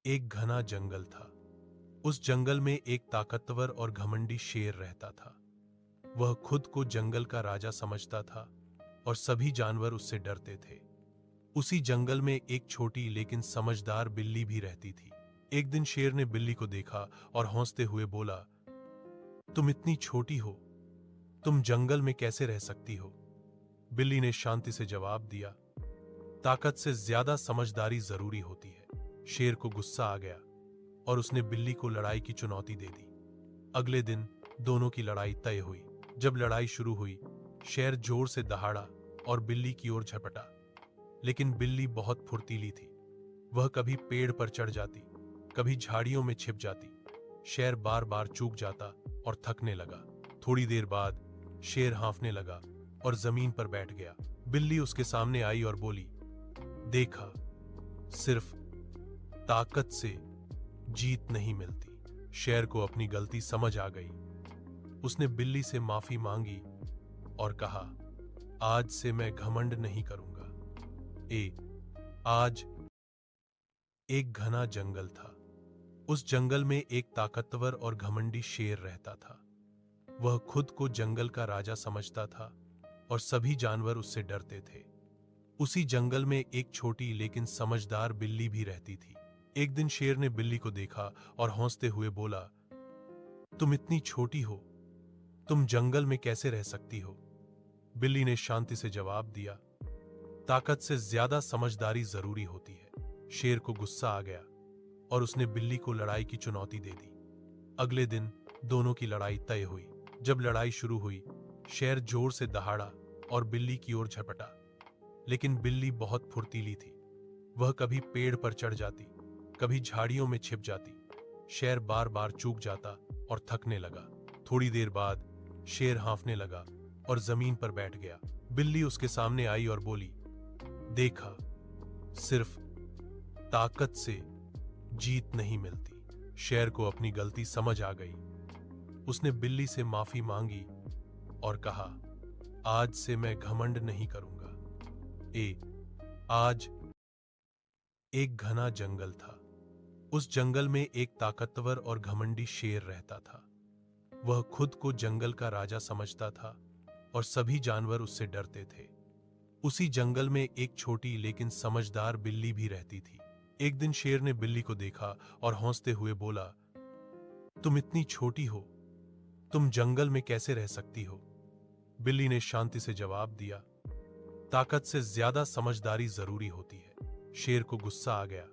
एक घना जंगल था। उस जंगल में एक ताकतवर और घमंडी शेर रहता था। वह खुद को जंगल का राजा समझता था और सभी जानवर उससे डरते थे। उसी जंगल में एक छोटी लेकिन समझदार बिल्ली भी रहती थी। एक दिन शेर ने बिल्ली को देखा और हौंसते हुए बोला, तुम इतनी छोटी हो, तुम जंगल में कैसे रह सकती हो? बिल्ली ने शांति से जवाब दिया, ताकत से ज्यादा समझदारी जरूरी होती है। शेर को गुस्सा आ गया और उसने बिल्ली को लड़ाई की चुनौती दे दी। अगले दिन दोनों की लड़ाई तय हुई। जब लड़ाई शुरू हुई, शेर जोर से दहाड़ा और बिल्ली की ओर झपटा। लेकिन बिल्ली बहुत फुर्तीली थी। वह कभी पेड़ पर चढ़ जाती, कभी झाड़ियों में छिप जाती। शेर बार बार चूक जाता और थकने लगा। थोड़ी देर बाद शेर हांफने लगा और जमीन पर बैठ गया। बिल्ली उसके सामने आई और बोली, देखा, सिर्फ ताकत से जीत नहीं मिलती। शेर को अपनी गलती समझ आ गई। उसने बिल्ली से माफी मांगी और कहा, आज से मैं घमंड नहीं करूंगा। आज एक घना जंगल था। उस जंगल में एक ताकतवर और घमंडी शेर रहता था। वह खुद को जंगल का राजा समझता था और सभी जानवर उससे डरते थे। उसी जंगल में एक छोटी लेकिन समझदार बिल्ली भी रहती थी। एक दिन शेर ने बिल्ली को देखा और हौंसते हुए बोला, तुम इतनी छोटी हो, तुम जंगल में कैसे रह सकती हो? बिल्ली ने शांति से जवाब दिया, ताकत से ज्यादा समझदारी जरूरी होती है। शेर को गुस्सा आ गया और उसने बिल्ली को लड़ाई की चुनौती दे दी। अगले दिन दोनों की लड़ाई तय हुई। जब लड़ाई शुरू हुई, शेर जोर से दहाड़ा और बिल्ली की ओर झपटा। लेकिन बिल्ली बहुत फुर्तीली थी। वह कभी पेड़ पर चढ़ जाती, कभी झाड़ियों में छिप जाती। शेर बार बार चूक जाता और थकने लगा। थोड़ी देर बाद शेर हांफने लगा और जमीन पर बैठ गया। बिल्ली उसके सामने आई और बोली, देखा, सिर्फ ताकत से जीत नहीं मिलती। शेर को अपनी गलती समझ आ गई। उसने बिल्ली से माफी मांगी और कहा, आज से मैं घमंड नहीं करूंगा। आज एक घना जंगल था। उस जंगल में एक ताकतवर और घमंडी शेर रहता था। वह खुद को जंगल का राजा समझता था और सभी जानवर उससे डरते थे। उसी जंगल में एक छोटी लेकिन समझदार बिल्ली भी रहती थी। एक दिन शेर ने बिल्ली को देखा और हौंसते हुए बोला, तुम इतनी छोटी हो, तुम जंगल में कैसे रह सकती हो? बिल्ली ने शांति से जवाब दिया, ताकत से ज्यादा समझदारी जरूरी होती है। शेर को गुस्सा आ गया